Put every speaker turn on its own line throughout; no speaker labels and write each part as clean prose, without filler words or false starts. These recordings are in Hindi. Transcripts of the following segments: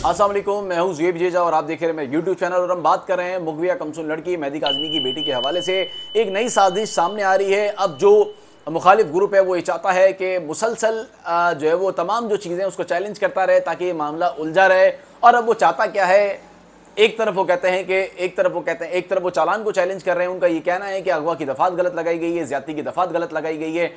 अस्सलाम वालेकुम, मैं हूं ज़ुएब जेजा और आप देख रहे हैं मेरे यूट्यूब चैनल। और हम बात कर रहे हैं मुगविया कमसुन लड़की मेहदी काज़मी की बेटी के हवाले से। एक नई साजिश सामने आ रही है। अब जो मुखालिफ ग्रुप है वो ये चाहता है कि मुसलसल जो है वो तमाम जो चीज़ें उसको चैलेंज करता रहे ताकि ये मामला उलझा रहे। और अब वो चाहता क्या है, एक तरफ वो कहते हैं कि एक तरफ वो चालान को चैलेंज कर रहे हैं। उनका ये कहना है कि अगवा की दफात गलत लगाई गई है, ज्यादती की दफात गलत लगाई गई है,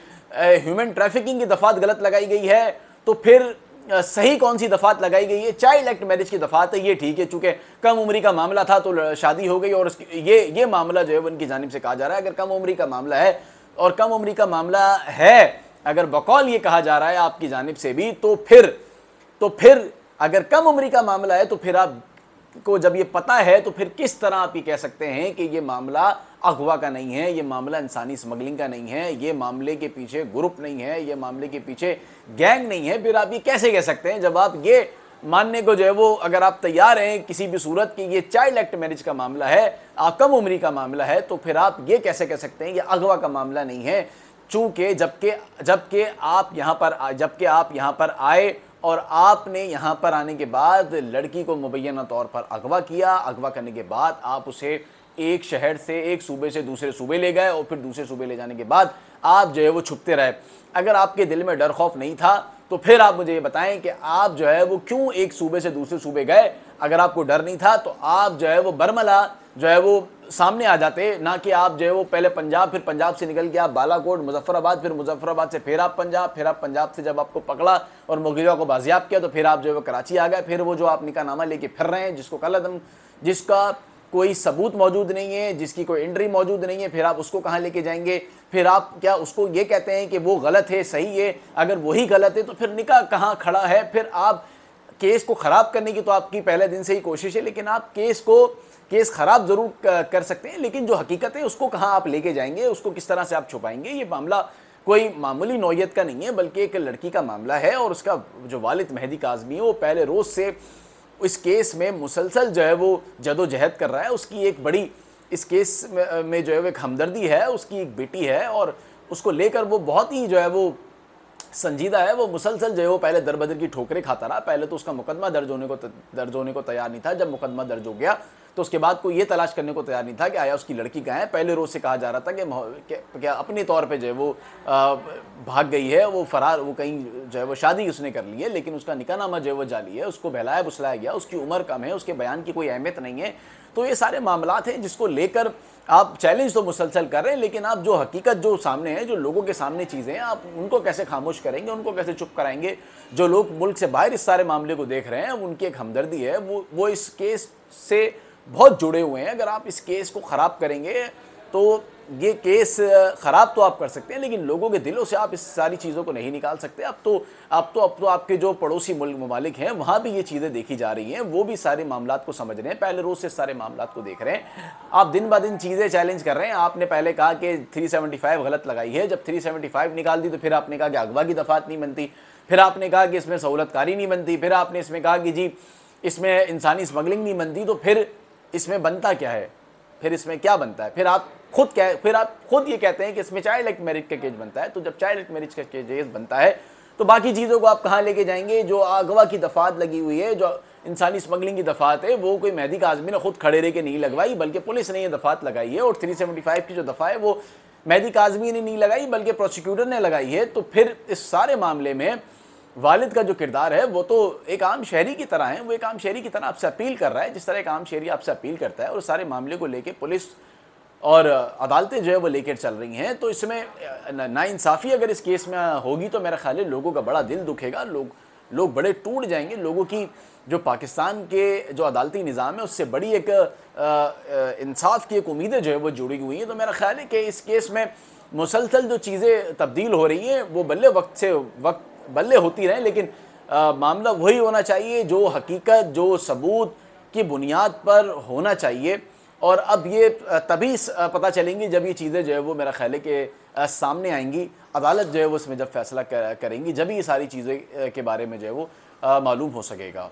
ह्यूमन ट्रैफिकिंग की दफात गलत लगाई गई है। तो फिर सही कौन सी दफात लगाई गई है? चाइल्ड एक्ट मैरिज की दफात है, ये ठीक है, चूंकि कम उम्री का मामला था तो शादी हो गई। और ये मामला जो है उनकी जानिब से कहा जा रहा है, अगर कम उम्री का मामला है और कम उम्री का मामला है, अगर बकौल ये कहा जा रहा है आपकी जानिब से भी, तो फिर अगर कम उम्री का मामला है तो फिर आप को जब ये पता है तो फिर किस तरह आप ये कह सकते हैं कि ये मामला अगवा का नहीं है, ये मामला इंसानी स्मगलिंग का नहीं है, ये मामले के पीछे ग्रुप नहीं है, ये मामले के पीछे गैंग नहीं है? फिर आप ये कैसे कह सकते हैं जब आप ये मानने को जो है वो, अगर आप तैयार हैं किसी भी सूरत की ये चाइल्ड एक्ट मैरिज का मामला है, कम उम्री का मामला है, तो फिर आप ये कैसे कह सकते हैं ये अगवा का मामला नहीं है? चूंकि जबकि आप यहाँ पर आए और आपने यहाँ पर आने के बाद लड़की को मुबैना तौर पर अगवा किया। अगवा करने के बाद आप उसे एक शहर से, एक सूबे से दूसरे सूबे ले गए और फिर दूसरे सूबे ले जाने के बाद आप जो है वो छुपते रहे। अगर आपके दिल में डर खौफ नहीं था तो फिर आप मुझे ये बताएं कि आप जो है वो क्यों एक सूबे से दूसरे सूबे गए? अगर आपको डर नहीं था तो आप जो है वो बरमला जो है वो सामने आ जाते, ना कि आप जो है वो पहले पंजाब, फिर पंजाब से निकल के आप बालाकोट, मुजफ्फराबाद, फिर मुजफ्फराबाद से फिर आप पंजाब से जब आपको पकड़ा और मुगलिया को बाजियाब किया तो फिर आप जो है वो कराची आ गए। फिर वो जो आप निकाहनामा लेके फिर रहे हैं, जिसका कोई सबूत मौजूद नहीं है, जिसकी कोई एंट्री मौजूद नहीं है, फिर आप उसको कहाँ लेके जाएंगे? फिर आप क्या उसको ये कहते हैं कि वो गलत है, सही है? अगर वही गलत है तो फिर निकाह कहाँ खड़ा है? फिर आप केस को ख़राब करने की तो आपकी पहले दिन से ही कोशिश है, लेकिन आप केस ख़राब ज़रूर कर सकते हैं, लेकिन जो हकीकत है उसको कहाँ आप लेके जाएंगे, उसको किस तरह से आप छुपाएंगे? ये मामला कोई मामूली नौयत का नहीं है, बल्कि एक लड़की का मामला है। और उसका जो वालिद मेहदी काज़मी है वो पहले रोज़ से इस केस में मुसलसल जो है वो जदोजहद कर रहा है। उसकी एक बड़ी इस केस में जो है वो एक हमदर्दी है, उसकी एक बेटी है और उसको लेकर वो बहुत ही जो है वो संजीदा है। वो मुसलसल जो है वो पहले दर बदर की ठोकरें खाता रहा। पहले तो उसका मुकदमा दर्ज होने को तैयार नहीं था। जब मुकदमा दर्ज हो गया तो उसके बाद कोई ये तलाश करने को तैयार नहीं था कि आया उसकी लड़की कहाँ है। पहले रोज़ से कहा जा रहा था कि क्या अपने तौर पे जो है वो भाग गई है, वो फरार, वो कहीं जो है वो शादी उसने कर ली है, लेकिन उसका निकाहनामा जो है वो जाली है, उसको बहलाया बुसलाया गया, उसकी उम्र कम है, उसके बयान की कोई अहमियत नहीं है। तो ये सारे मामलात हैं जिसको लेकर आप चैलेंज तो मुसलसल कर रहे हैं, लेकिन आप जो हकीकत जो सामने है, जो लोगों के सामने चीज़ें हैं, आप उनको कैसे खामोश करेंगे, उनको कैसे चुप कराएंगे? जो लोग मुल्क से बाहर इस सारे मामले को देख रहे हैं, उनकी एक हमदर्दी है, वो इस केस से बहुत जुड़े हुए हैं। अगर आप इस केस को ख़राब करेंगे तो ये केस ख़राब तो आप कर सकते हैं, लेकिन लोगों के दिलों से आप इस सारी चीज़ों को नहीं निकाल सकते। अब तो आपके जो पड़ोसी ममालिक हैं वहाँ भी ये चीज़ें देखी जा रही हैं, वो भी सारे मामलात को समझ रहे हैं, पहले रोज़ से सारे मामलात को देख रहे हैं। आप दिन ब दिन चीज़ें चैलेंज कर रहे हैं। आपने पहले कहा कि 375 गलत लगाई है, जब 375 निकाल दी तो फिर आपने कहा कि अगवा की दफात नहीं बनती, फिर आपने कहा कि इसमें सहूलतकारी नहीं बनती, फिर आपने इसमें कहा कि जी इसमें इंसानी स्मगलिंग नहीं बनती। तो फिर इसमें बनता क्या है? फिर इसमें क्या बनता है? फिर आप खुद ये कहते हैं कि इसमें चाइल्ड एक्ट मैरिज का केस बनता है। तो जब चाइल्ड एक्ट मैरिज का केस बनता है तो बाकी चीज़ों को आप कहाँ लेके जाएंगे? जो अगवा की दफात लगी हुई है, जो इंसानी स्मगलिंग की दफात है, वो कोई मेहदी काज़मी ने खुद खड़े रह के नहीं लगवाई, बल्कि पुलिस ने ये दफात लगाई है। और 375 की जो दफ़ा है वो मेहदी काज़मी ने नहीं लगाई, बल्कि प्रोसिक्यूटर ने लगाई है। तो फिर इस सारे मामले में वालिद का जो किरदार है वो तो एक आम शहरी की तरह है, वो एक आम शहरी की तरह आपसे अपील कर रहा है, जिस तरह एक आम शहरी आपसे अपील करता है। और सारे मामले को लेके पुलिस और अदालतें जो है वो लेकर चल रही हैं। तो इसमें नाइंसाफ़ी अगर इस केस में होगी तो मेरा ख्याल है लोगों का बड़ा दिल दुखेगा, लोग बड़े टूट जाएंगे। लोगों की जो पाकिस्तान के जो अदालती निज़ाम है उससे बड़ी एक इंसाफ की एक उम्मीदें जो है वो जुड़ी हुई हैं। तो मेरा ख्याल है कि इस केस में मुसलसल जो चीज़ें तब्दील हो रही हैं वो बल्ले होती रहें, लेकिन मामला वही होना चाहिए जो हकीकत, जो सबूत की बुनियाद पर होना चाहिए। और अब ये तभी पता चलेंगी जब ये चीज़ें जो है वो मेरा ख्याल है कि सामने आएंगी, अदालत जो है वो इसमें जब फैसला करेंगी, जब ये सारी चीज़ें के बारे में जो है वो मालूम हो सकेगा।